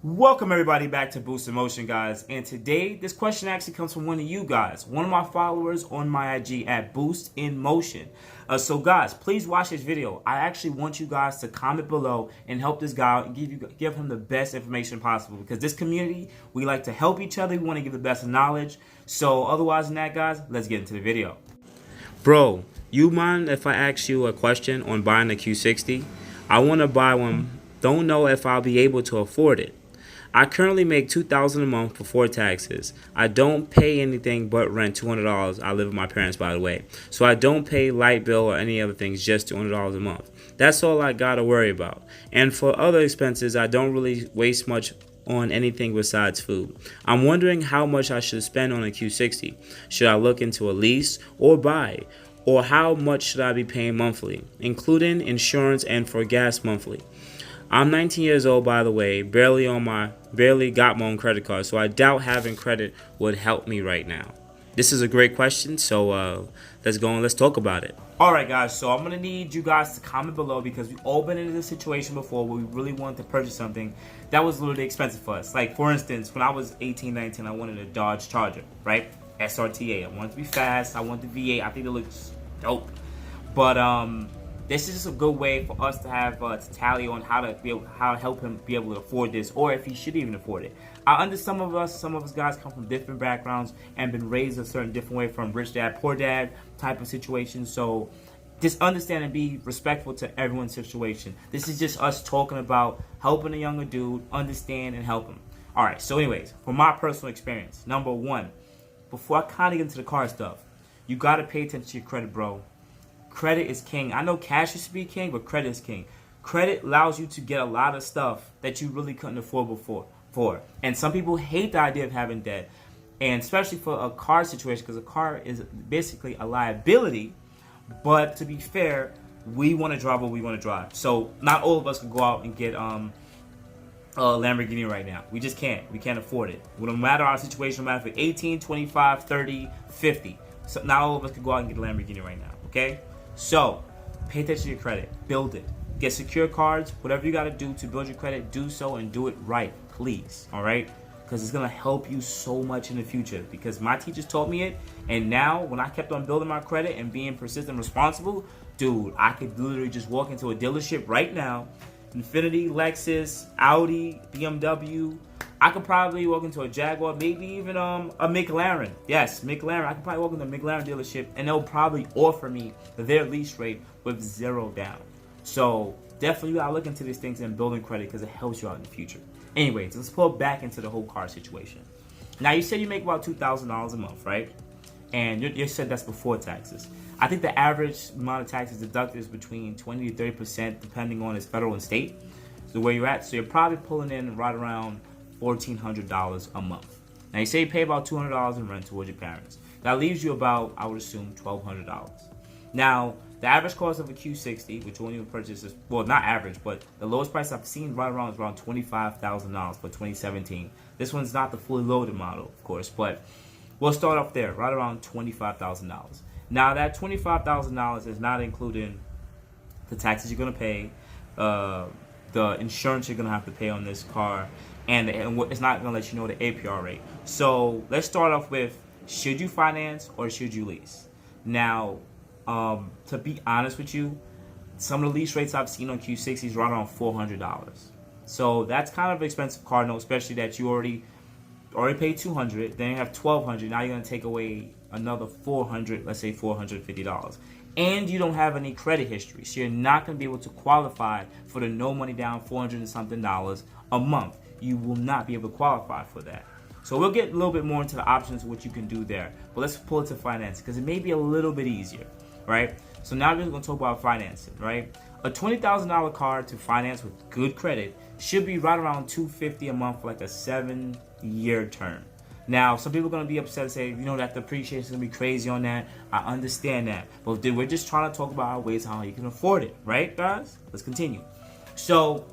Welcome everybody back to boostinmotion, guys. And today this question actually comes from one of you guys, one of my followers on my IG at boostinmotion. So guys, please watch this video. I actually want you guys to comment below and help this guy out and give him the best information possible, because this community, we like to help each other. We want to give the best knowledge. So otherwise than that, guys, let's get into the video. Bro, you mind if I ask you a question on buying a Q60? I want to buy one. Don't know if I'll be able to afford it. I currently make $2,000 a month before taxes. I don't pay anything but rent, $200. I live with my parents, by the way. So I don't pay light bill or any other things, just $200 a month. That's all I gotta worry about. And for other expenses, I don't really waste much on anything besides food. I'm wondering how much I should spend on a Q60. Should I look into a lease or buy? Or how much should I be paying monthly, including insurance and for gas monthly? I'm 19 years old, by the way, barely got my own credit card, so I doubt having credit would help me right now. This is a great question, so let's go and let's talk about it. Alright guys, so I'm going to need you guys to comment below, because we've all been in this situation before where we really wanted to purchase something that was literally expensive for us. Like for instance, when I was 18, 19, I wanted a Dodge Charger, right? SRT8. I wanted to be fast, I wanted the V8, I think it looks dope. But this is just a good way for us to have to tally on how to help him be able to afford this, or if he should even afford it. I understand some of us guys come from different backgrounds and been raised a certain different way, from rich dad, poor dad type of situation. So just understand and be respectful to everyone's situation. This is just us talking about helping a younger dude understand and help him. All right. So anyways, from my personal experience, number one, before I kind of get into the car stuff, you got to pay attention to your credit, bro. Credit is king. I know cash used to be king, but credit is king. Credit allows you to get a lot of stuff that you really couldn't afford before. And some people hate the idea of having debt, and especially for a car situation, because a car is basically a liability. But to be fair, we want to drive what we want to drive. So not all of us can go out and get a Lamborghini right now. We just can't. We can't afford it. No matter our situation, no matter if we're 18, 25, 30, 50. So not all of us can go out and get a Lamborghini right now, okay? So, pay attention to your credit. Build it. Get secure cards. Whatever you got to do to build your credit, do so and do it right, please. All right? Because it's going to help you so much in the future. Because my teachers taught me it. And now, when I kept on building my credit and being persistent and responsible, dude, I could literally just walk into a dealership right now. Infiniti, Lexus, Audi, BMW. I could probably walk into a Jaguar, maybe even a McLaren. Yes, McLaren. I could probably walk into a McLaren dealership and they'll probably offer me their lease rate with 0 down. So definitely you gotta look into these things and building credit, because it helps you out in the future. Anyways, let's pull back into the whole car situation. Now you said you make about $2,000 a month, right? And you said that's before taxes. I think the average amount of taxes deducted is between 20 to 30%, depending on its federal and state. So where you're at, so you're probably pulling in right around $1,400 a month. Now you say you pay about $200 in rent towards your parents. That leaves you about, I would assume, $1,200. Now the average cost of a Q60, which when you purchase is, well, not average, but the lowest price I've seen right around is around $25,000 for 2017. This one's not the fully loaded model, of course, but we'll start off there, right around $25,000. Now that $25,000 is not including the taxes you're gonna pay, the insurance you're gonna have to pay on this car, and it's not going to let you know the APR rate. So let's start off with, should you finance or should you lease? Now, to be honest with you, some of the lease rates I've seen on Q60s right around $400. So that's kind of an expensive car note, especially that you already paid $200, then you have $1,200. Now you're going to take away another $400, let's say $450. And you don't have any credit history, so you're not going to be able to qualify for the no money down $400 and something a month. You will not be able to qualify for that. So we'll get a little bit more into the options of what you can do there. But let's pull it to financing, because it may be a little bit easier, right? So now we're going to talk about financing, right? A $20,000 car to finance with good credit should be right around $250 a month for like a 7-year term. Now, some people are going to be upset and say, you know, that depreciation is going to be crazy on that. I understand that. But we're just trying to talk about our ways how you can afford it, right, guys? Let's continue. So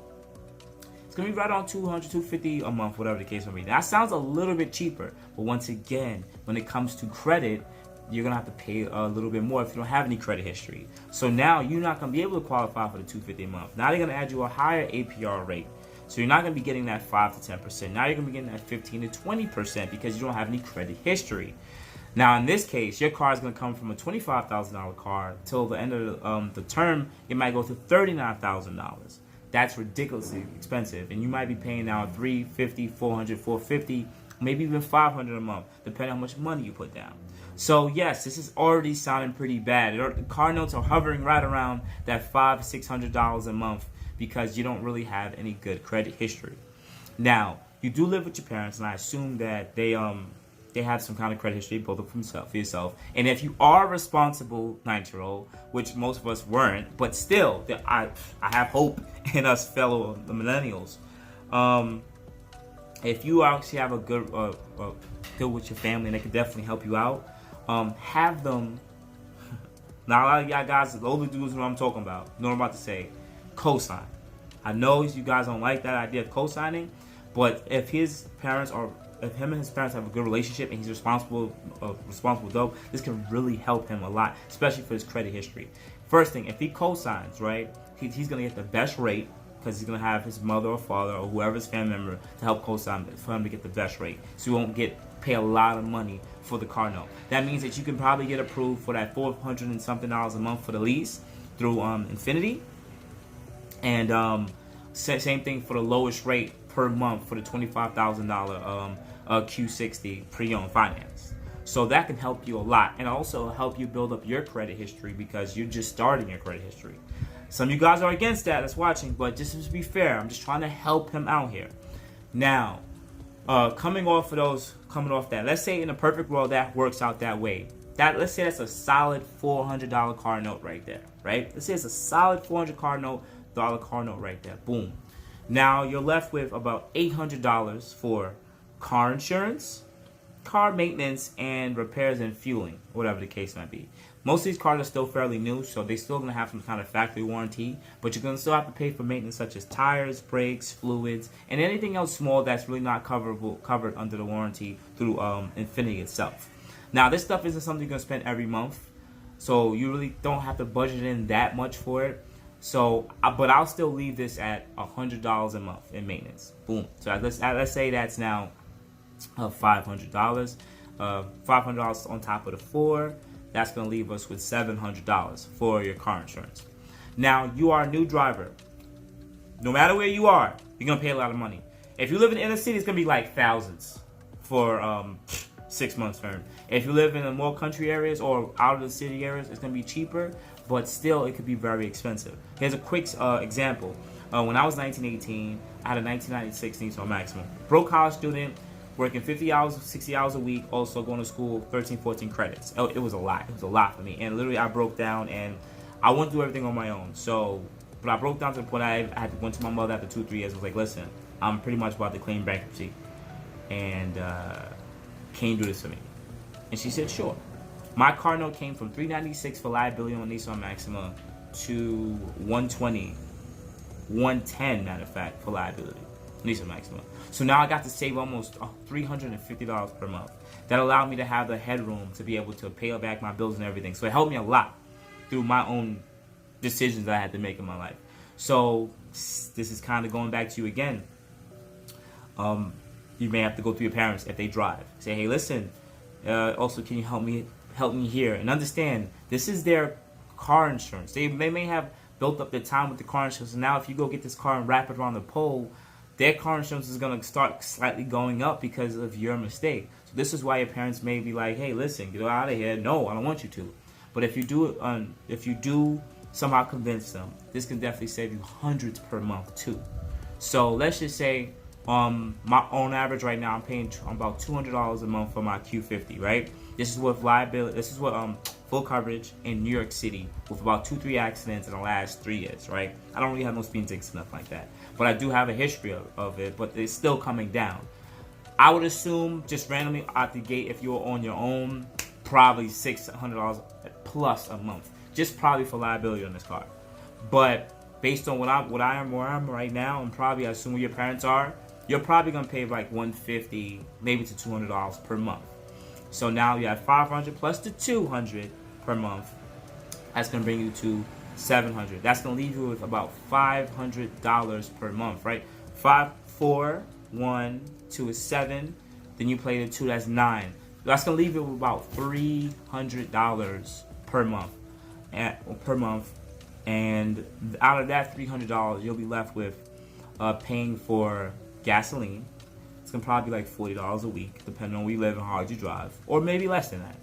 it's going to be right on $200, $250 a month, whatever the case may be. That sounds a little bit cheaper. But once again, when it comes to credit, you're going to have to pay a little bit more if you don't have any credit history. So now you're not going to be able to qualify for the $250 a month. Now they're going to add you a higher APR rate. So you're not going to be getting that 5 to 10%. Now you're going to be getting that 15 to 20% because you don't have any credit history. Now in this case, your car is going to come from a $25,000 car till the end of the term. It might go to $39,000. That's ridiculously expensive, and you might be paying now $350, $400, $450, maybe even $500 a month, depending on how much money you put down. So yes, this is already sounding pretty bad. The car notes are hovering right around that $500 to $600 a month because you don't really have any good credit history. Now you do live with your parents, and I assume that they have some kind of credit history built up for yourself. And if you are a responsible 19-year-old, which most of us weren't, but still, I have hope in us fellow millennials. If you actually have a good with your family, and they can definitely help you out, have them. Now a lot of y'all guys, the older dudes, know what I'm talking about. Know what I'm about to say. Co-sign. I know you guys don't like that idea of co-signing, but if his parents are, if him and his parents have a good relationship and he's responsible adult, this can really help him a lot, especially for his credit history. First thing, if he co-signs, right, he's gonna get the best rate because he's gonna have his mother or father or whoever's family member to help co-sign for him to get the best rate, so he won't pay a lot of money for the car note. That means that you can probably get approved for that $400 and something a month for the lease through Infinity, and same thing for the lowest rate per month for the $25,000 Q60 pre-owned finance. So that can help you a lot, and also help you build up your credit history because you're just starting your credit history. Some of you guys are against that that's watching, but just to be fair, I'm just trying to help him out here. Now, coming off that, let's say in a perfect world that works out that way. Let's say that's a solid $400 car note right there, right? Let's say it's a solid $400 car note right there. Boom. Now you're left with about $800 for car insurance, car maintenance, and repairs and fueling, whatever the case might be. Most of these cars are still fairly new, so they're still going to have some kind of factory warranty, but you're going to still have to pay for maintenance such as tires, brakes, fluids, and anything else small that's really not covered under the warranty through Infinity itself. Now, this stuff isn't something you're going to spend every month, so you really don't have to budget in that much for it. So, but I'll still leave this at $100 a month in maintenance. Boom. So let's say that's now $500. $500 on top of the $400. That's going to leave us with $700 for your car insurance. Now, you are a new driver. No matter where you are, you're going to pay a lot of money. If you live in the inner city, it's going to be like thousands for 6 months term. If you live in the more country areas or out of the city areas, it's going to be cheaper, but still it could be very expensive. Here's a quick example. When I was 1918, I had a 1996 Nissan Maxima. Broke college student, working 50 hours, 60 hours a week, also going to school, 13, 14 credits. It was a lot. It was a lot for me. And literally I broke down, and I wanted to do everything on my own. So, but I broke down to the point I had to went to my mother after 2-3 years. I was like, listen, I'm pretty much about to claim bankruptcy, and can you do this for me? And she said, sure. My car note came from $396 for liability on Nissan Maxima to $120, $110, matter of fact, for liability. Nissan Maxima. So now I got to save almost $350 per month. That allowed me to have the headroom to be able to pay back my bills and everything. So it helped me a lot through my own decisions that I had to make in my life. So this is kind of going back to you again. You may have to go through your parents if they drive. Say, hey, listen, also can you help me here? And understand, this is their car insurance. They may have built up their time with the car insurance. And now if you go get this car and wrap it around the pole, their car insurance is going to start slightly going up because of your mistake. So this is why your parents may be like, hey, listen, get out of here. No, I don't want you to. But if you do somehow convince them, this can definitely save you hundreds per month too. So let's just say my on average right now I'm paying about $200 a month for my Q50, right? This is with liability. This is what full coverage in New York City with about 2-3 accidents in the last 3 years, right? I don't really have no speeding tickets, nothing like that. But I do have a history of it, but it's still coming down. I would assume just randomly out the gate, if you're on your own, probably $600 plus a month, just probably for liability on this car. But based on where I'm right now, and probably I assume where your parents are, you're probably gonna pay like $150, maybe to $200 per month. So now you have $500 plus the $200 per month. That's gonna bring you to $700. That's gonna leave you with about $500 per month, right? 5, 4, 1, 2 is 7. Then you play the 2, that's 9. That's gonna leave you with about $300 per month. And out of that $300, you'll be left with paying for gasoline. It's gonna probably be like $40 a week, depending on where you live and how hard you drive, or maybe less than that.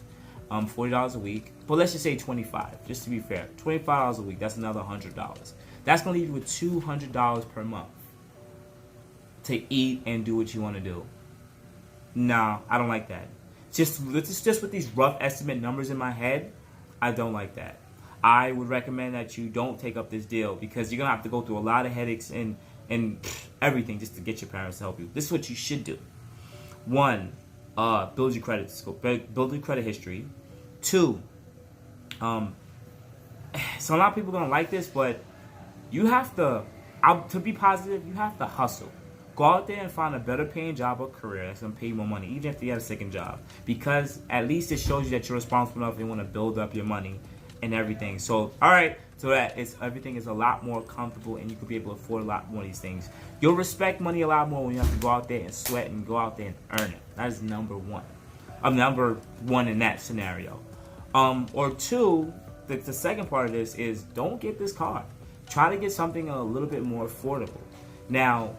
$40 a week, but let's just say 25, just to be fair. $25 a week, that's another $100. That's gonna leave you with $200 per month to eat and do what you want to do. Nah, I don't like that. Just with these rough estimate numbers in my head, I don't like that. I would recommend that you don't take up this deal, because you're gonna have to go through a lot of headaches and everything just to get your parents to help you. This is what you should do. 1, build your credit score, build your credit history. 2, so a lot of people are gonna like this, but you have to be positive. You have to hustle. Go out there and find a better paying job or career that's going to pay you more money, even if you have a second job. Because at least it shows you that you're responsible enough and want to build up your money and everything. So, alright, so that everything is a lot more comfortable and you could be able to afford a lot more of these things. You'll respect money a lot more when you have to go out there and sweat and go out there and earn it. That is number one. Number one in that scenario. Or 2, the second part of this is don't get this car. Try to get something a little bit more affordable. Now,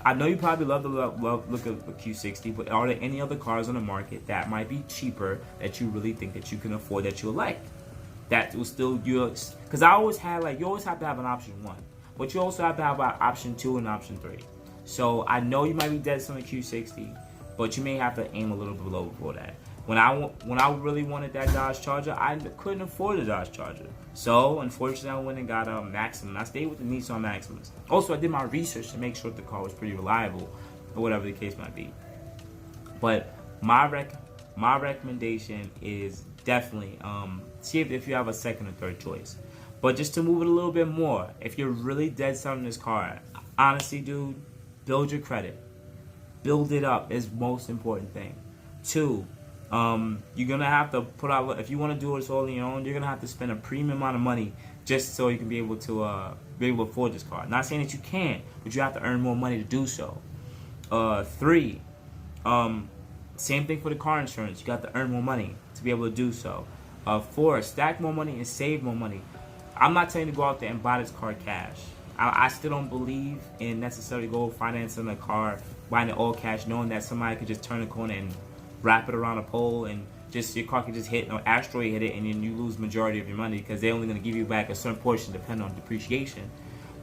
I know you probably love look at the Q60, but are there any other cars on the market that might be cheaper that you really think that you can afford that you'll like? That will still yours? Because I always had you always have to have an option 1, but you also have to have an option 2 and option 3. So I know you might be dead on the Q60, but you may have to aim a little bit low before that. When I really wanted that Dodge Charger, I couldn't afford a Dodge Charger. So, unfortunately, I went and got a Maxima. I stayed with the Nissan Maximas. Also, I did my research to make sure that the car was pretty reliable, or whatever the case might be. But my recommendation is definitely see if you have a second or third choice. But just to move it a little bit more, if you're really dead set on this car, honestly, dude, build your credit. Build it up is the most important thing. 2, you're gonna have to put out, if you want to do this all on your own, you're gonna have to spend a premium amount of money just so you can be able to afford this car. Not saying that you can't, but you have to earn more money to do so. 3, same thing for the car insurance. You got to earn more money to be able to do so. 4, stack more money and save more money. I'm not telling you to go out there and buy this car cash. I still don't believe in necessarily go financing a car, buying it all cash, knowing that somebody could just turn a corner and wrap it around a pole and just your car can just hit, an asteroid hit it, and then you lose majority of your money because they're only going to give you back a certain portion depending on depreciation.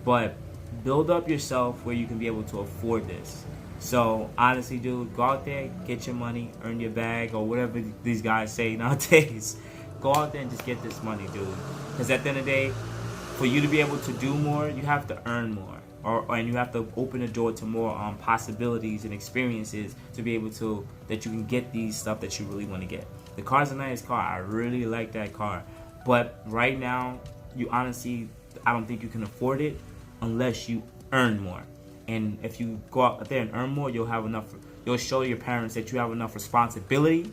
But build up yourself where you can be able to afford this. So honestly, dude, go out there, get your money, earn your bag, or whatever these guys say nowadays. Go out there and just get this money, dude. Because at the end of the day, for you to be able to do more, you have to earn more. And you have to open the door to more possibilities and experiences to be able to, that you can get these stuff that you really want to get. The car's a nice car. I really like that car. But right now, you honestly, I don't think you can afford it unless you earn more. And if you go out there and earn more, you'll have enough, you'll show your parents that you have enough responsibility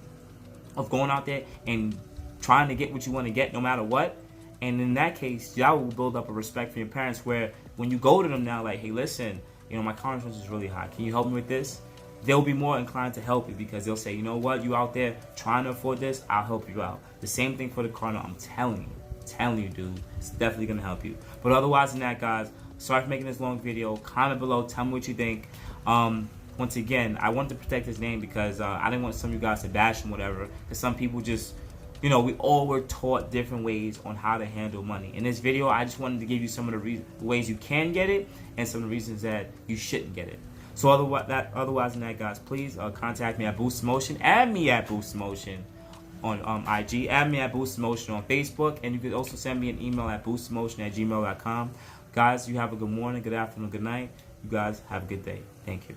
of going out there and trying to get what you want to get no matter what. And in that case, y'all will build up a respect for your parents where when you go to them now, like, hey, listen, my car insurance is really high. Can you help me with this? They'll be more inclined to help you because they'll say, you know what, you out there trying to afford this, I'll help you out. The same thing for the car now. I'm telling you, dude, it's definitely going to help you. But otherwise than that, guys, sorry for making this long video. Comment below. Tell me what you think. Once again, I want to protect his name because I didn't want some of you guys to bash him, whatever, because some people just, we all were taught different ways on how to handle money. In this video, I just wanted to give you some of the ways you can get it and some of the reasons that you shouldn't get it. So otherwise than that, guys, please contact me at boostinmotion. Add me at boostinmotion on IG. Add me at boostinmotion on Facebook. And you can also send me an email at boostinmotion@gmail.com. Guys, you have a good morning, good afternoon, good night. You guys have a good day. Thank you.